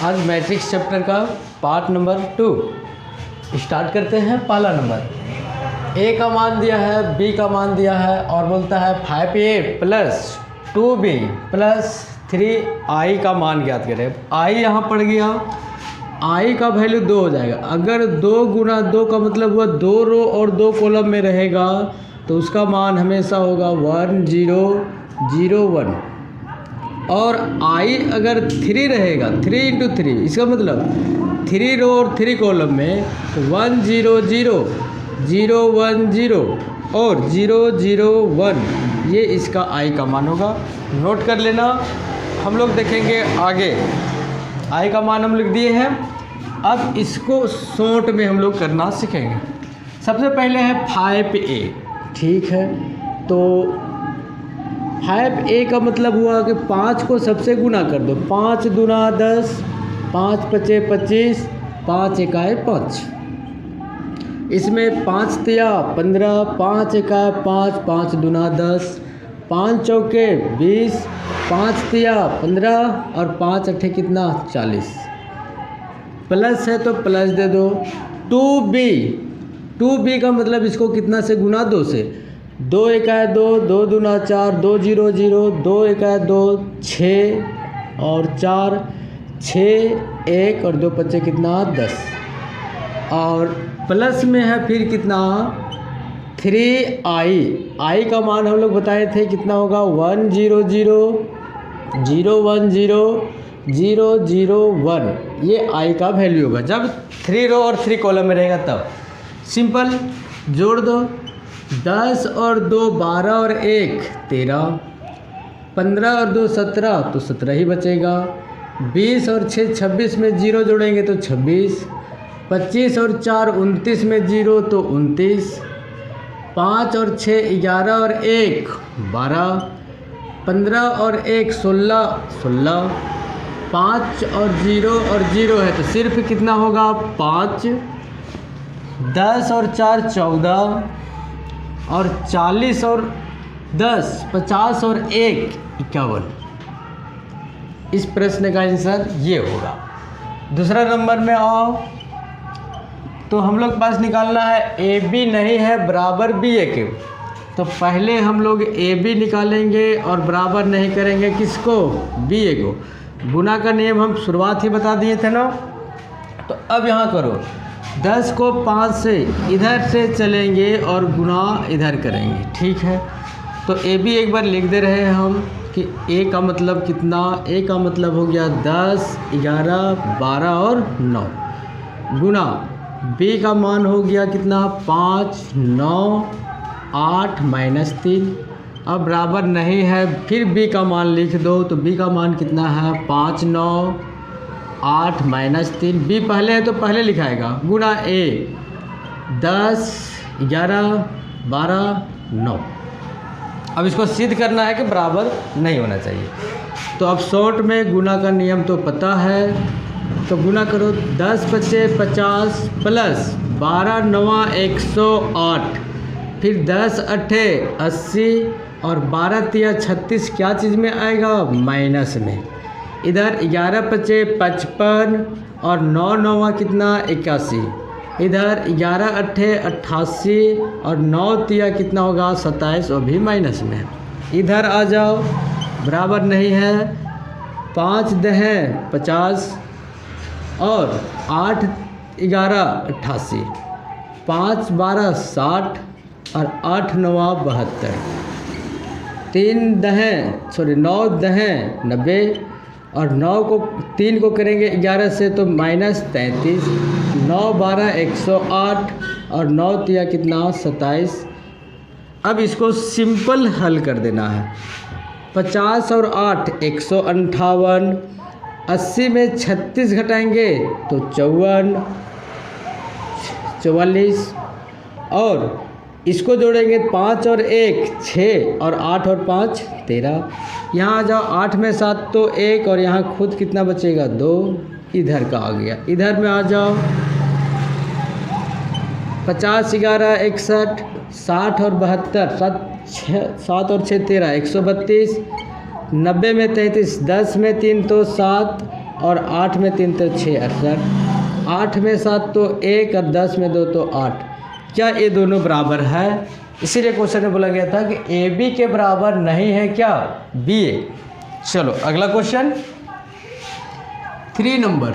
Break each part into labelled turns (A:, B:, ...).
A: आज matrix chapter का part number 2 start करते हैं। पहला नंबर ए का मान दिया है, बी का मान दिया है और बोलता है 5a plus 2b plus 3i का मान ज्ञात करें। i यहाँ पड़ गया, i का वैल्यू 2 हो जाएगा। अगर 2 गुना 2 का मतलब हुआ 2 रो और 2 कॉलम में रहेगा तो उसका मान हमेशा होगा 1 0 0 1। और i अगर 3 रहेगा, 3 × 3, इसका मतलब 3 रो और 3 कॉलम में 1 0 0 0 1 0 और 0 0 1, ये इसका i का मान होगा। नोट कर लेना। हम लोग देखेंगे आगे, i का मान हम लिख दिए हैं। अब इसको शॉर्ट में हम लोग करना सीखेंगे। सबसे पहले है 5a, ठीक है। तो 5a का मतलब हुआ कि 5 को सबसे गुना कर दो। 5 दूना 10, 5 पचे 25, 5 एकाए 5। इसमें 5 तिया 15, 5 एकाए 5, 5 दूना 10, 5 चौके 20, 5 तिया 15 और 5 अट्ठे कितना 40। प्लस है तो प्लस दे दो। 2b का मतलब इसको कितना से गुना 2 से। 2 एकाए 2, 2 दूना 4, 2 0 0, 2 एकाए 2 6 और 4 6 1 और 2 पच्चे कितना 10। और प्लस में है फिर कितना 3i का मान हम लोग बताए थे कितना होगा 1 0 0 0 1 0 0 0 1। ये i का वैल्यू होगा जब 3 रो और 3 कॉलम में रहेगा तब। सिंपल जोड़ दो। 10 और 2 12 और 1 13, 15 और 2 17 तो 17 ही बचेगा। 20 और 6 26 में 0 जोड़ेंगे तो 26, 25 और 4 29 में 0 तो 29, 5 और 6 11 और 1 12, 15 और 1 16 16, 5 और 0 है तो सिर्फ कितना होगा 5, 10 और 4 14 और 40 और 10 50 और 1 51। इस प्रश्न का आंसर ये होगा। दूसरा नंबर में आओ तो हम लोग पास निकालना है ए बी नहीं है बराबर बी ए के। तो पहले हम लोग ए बी निकालेंगे और बराबर नहीं करेंगे किसको, बी ए को। गुना का नियम हम शुरुआत ही बता दिए थे ना। तो अब यहाँ करो, 10 को 5 से इधर से चलेंगे और गुना इधर करेंगे, ठीक है। तो ए बी एक बार लिख दे रहे हैं हम कि ए का मतलब कितना, ए का मतलब हो गया 10 11 12 और 9 गुना बी का मान हो गया कितना 5 9 8 -3। अब बराबर नहीं है, फिर बी का मान लिख दो। तो बी का मान कितना है 5 9 8 -3। बी पहले है तो पहले लिखाएगा गुना ए 10 11 12 9। अब इसको सिद्ध करना है कि बराबर नहीं होना चाहिए। तो अब शॉर्ट में गुना का नियम तो पता है, तो गुना करो। 10 पचे 50 प्लस 12 9 108, फिर 10 अट्ठे 80 और 12 तिया 36 क्या चीज़ में आएगा, माइनस में। इधर 11 पचे 55 और 9 9 कितना 81। इधर 11 अट्ठे 88 और 9 तिया कितना होगा 27 और भी माइनस में। इधर आ जाओ, बराबर नहीं है। 5 दहें 50 और 8 11 88, 5 12 60 और 8 9 72, 9 दहें 90 और 9 को 3 को करेंगे 11 से तो -33, 9 12 108 और 9 तिया कितना 27। अब इसको सिंपल हल कर देना है। 50 और 8 158, 80 में 36 घटाएंगे तो 54 44 और इसको जोड़ेंगे 5 और 1 6 और 8 और 5 13। यहाँ आ जाओ, 8 में 7 तो 1 और यहाँ खुद कितना बचेगा 2, इधर का आ गया। इधर में आ जाओ, 50 11 61, 60 और 72 7 और 6 13 132, 90 में 33, 10 में 3 तो 7 और 8 में 3 तो 6 68, 8 में 7 तो 1 और 10 में 2 तो 8। क्या ये दोनों बराबर है? इसीलिए क्वेश्चन में बोला गया था कि ए बी के बराबर नहीं है क्या, बी ए। चलो अगला क्वेश्चन 3 नंबर।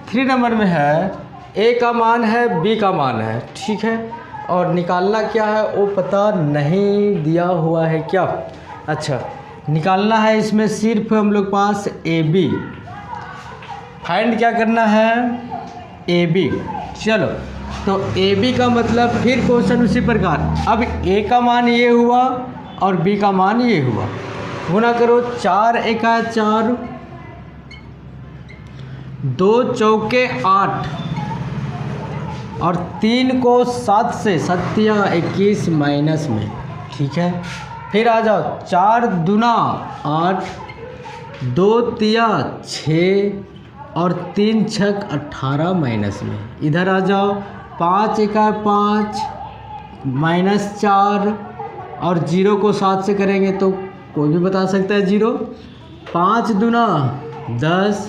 A: 3 नंबर में है ए का मान है, बी का मान है, ठीक है, और निकालना क्या है वो पता नहीं दिया हुआ है क्या। अच्छा, निकालना है इसमें सिर्फ हम लोग पास ए बी, फाइंड क्या करना है, ए बी। चलो तो ए बी का मतलब फिर क्वेश्चन उसी प्रकार, अब ए का मान ये हुआ और बी का मान ये हुआ, गुना करो 4 एका 4, 2 चौके 8 और 3 को 7 से 7 या 21 माइनस में, ठीक है। फिर आ जाओ 4 दूना 8, 2 तिया 6 और 3 छक 18 माइनस में। इधर आ जाओ 5 एका 5 माइनस 4 और 0 को 7 से करेंगे तो कोई भी बता सकता है 0। 5 दूना 10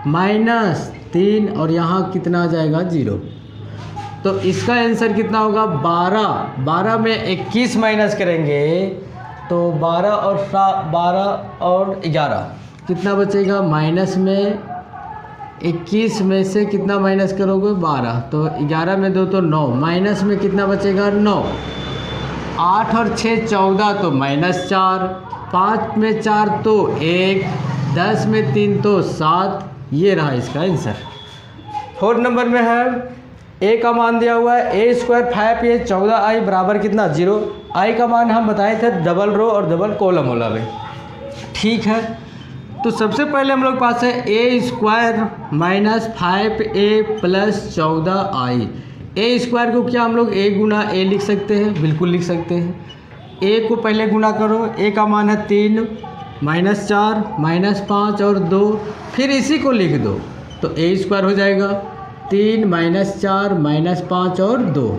A: माइनस 3 और यहाँ कितना आ जाएगा 0। तो इसका आंसर कितना होगा 12। 12 में 21 माइनस करेंगे तो 12 और 11 कितना बचेगा, माइनस में 21 में से कितना माइनस करोगे 12, तो 11 में 2 तो 9, माइनस में कितना बचेगा 9। 8 और 6 14 तो माइनस 4, 5 में 4 तो 1, 10 में 3 तो 7। ये रहा इसका आंसर। 4 नंबर में है ए का मान दिया हुआ है ए स्क्वायर 5a 14i बराबर कितना 0। आई का मान हम बताए थे डबल रो और डबल कॉलम वाला में, ठीक है। तो सबसे पहले हम लोग पास है a square minus 5a plus 14i। A square को क्या हम लोग ए गुना ए लिख सकते हैं, बिल्कुल लिख सकते हैं। ए को पहले गुना करो, ए का मान है 3 माइनस 4 माइनस 5 और 2, फिर इसी को लिख दो तो ए स्क्वायर हो जाएगा 3 माइनस 4 माइनस 5 और 2,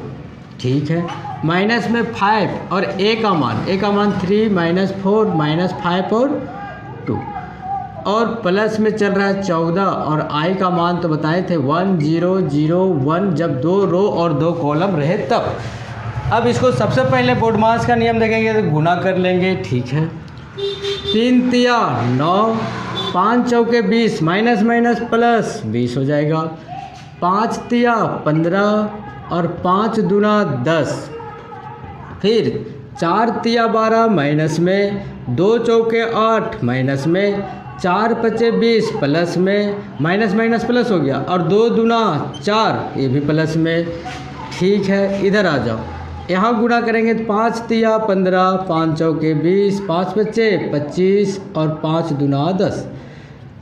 A: ठीक है। माइनस में 5 और ए का मान 3 माइनस 4 माइनस 5 और 2 और प्लस में चल रहा है 14 और आई का मान तो बताए थे 1 0 0 1 जब 2 रो और 2 कॉलम रहे तब। अब इसको सबसे पहले बोर्डमास का नियम देखेंगे तो गुना कर लेंगे, ठीक है। 3 तिया 9, 5 चौके 20 माइनस माइनस प्लस 20 हो जाएगा। 5 तिया 15 और 5 दूना 10, फिर 4 तिया 12 माइनस में, 2 चौके 8 माइनस में, 4 पचे 20 प्लस में, माइनस माइनस प्लस हो गया और 2 दूना 4 ये भी प्लस में, ठीक है। इधर आ जाओ, यहाँ गुणा करेंगे तो 5 तिया 15, 5 चौके 20, 5 पचे 25 और 5 दूना 10।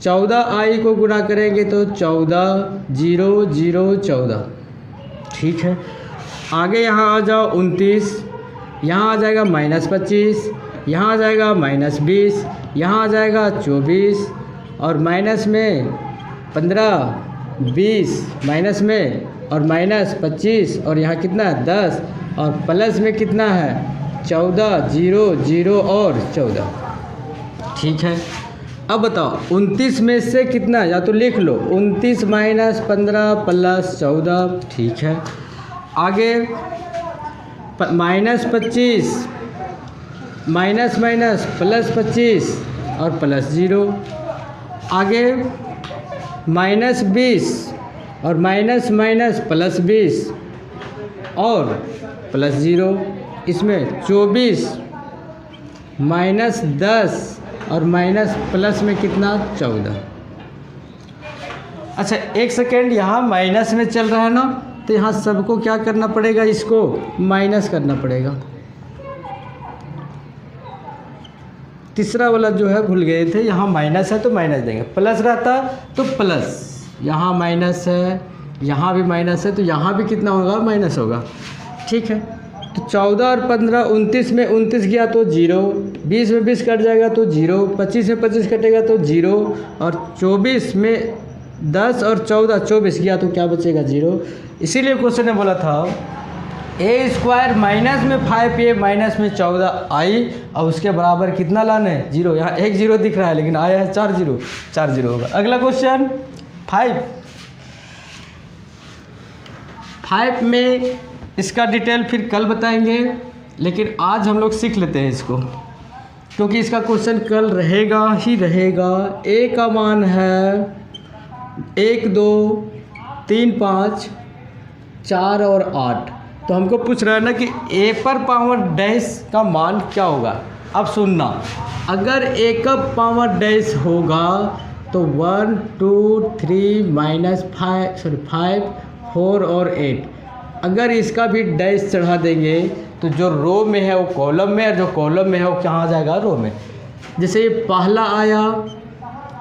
A: 14i को गुणा करेंगे तो 14 0 0 14, ठीक है। आगे यहाँ आ जाओ 29, यहाँ आ जाएगा माइनस 25, यहाँ आ जाएगा माइनस 20, यहाँ आ जाएगा 24 और माइनस में 15 20 माइनस में और माइनस 25 और यहाँ कितना है 10 और प्लस में कितना है 14 0 0 और 14, ठीक है। अब बताओ 29 में से कितना, या तो लिख लो 29 माइनस 15 प्लस 14, ठीक है। आगे माइनस 25 माइनस माइनस प्लस 25 और प्लस 0। आगे माइनस 20 और माइनस माइनस प्लस 20 और प्लस 0। इसमें 24 माइनस 10 और माइनस प्लस में कितना 14। अच्छा एक सेकेंड, यहाँ माइनस में चल रहा है ना, तो यहाँ सबको क्या करना पड़ेगा, इसको माइनस करना पड़ेगा। तीसरा वाला जो है भूल गए थे, यहाँ माइनस है तो माइनस देंगे, प्लस रहता तो प्लस, यहाँ माइनस है यहाँ भी माइनस है तो यहाँ भी कितना होगा माइनस होगा, ठीक है। तो 14 और 15 29 में 29 गया तो 0, 20 में 20 कट जाएगा तो 0, 25 में 25 कटेगा तो 0 और 24 में 10 और 14 24 गया तो क्या बचेगा 0। इसीलिए क्वेश्चन ने बोला था ए स्क्वायर माइनस में 5a माइनस में 14i और उसके बराबर कितना लाना है 0। यहाँ 1 0 दिख रहा है लेकिन आया है 4 0, 4 0 होगा। अगला क्वेश्चन 5 में इसका डिटेल फिर कल बताएंगे, लेकिन आज हम लोग सीख लेते हैं इसको, क्योंकि इसका क्वेश्चन कल रहेगा ही रहेगा। ए का मान है 1 2 3 5 4 और 8, तो हमको पूछ रहा है ना कि ए पर पावर डैश का मान क्या होगा। अब सुनना, अगर ए का पावर डैश होगा तो 1 2 3 -5 4 और 8। अगर इसका भी डैश चढ़ा देंगे तो जो रो में है वो कॉलम में, और जो कॉलम में है वो कहाँ जाएगा रो में। जैसे ये पहला आया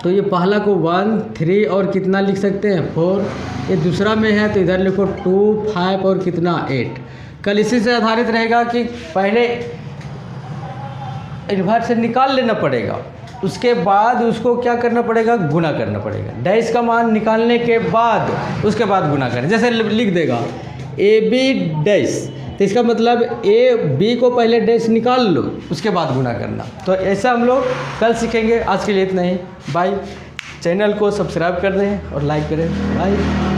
A: तो ये पहला को 1 3 और कितना लिख सकते हैं 4। ये दूसरा में है तो इधर लिखो 2 5 और कितना 8। कल इसी से आधारित रहेगा कि पहले इन्वर्स से निकाल लेना पड़ेगा, उसके बाद उसको क्या करना पड़ेगा गुना करना पड़ेगा। डैश का मान निकालने के बाद उसके बाद गुना करें। जैसे लिख देगा ए बी डैश, तो इसका मतलब ए बी को पहले डैश निकाल लो उसके बाद गुना करना। तो ऐसा हम लोग कल सीखेंगे। आज के लिए इतना ही, बाय। चैनल को सब्सक्राइब कर दें और लाइक करें, बाय।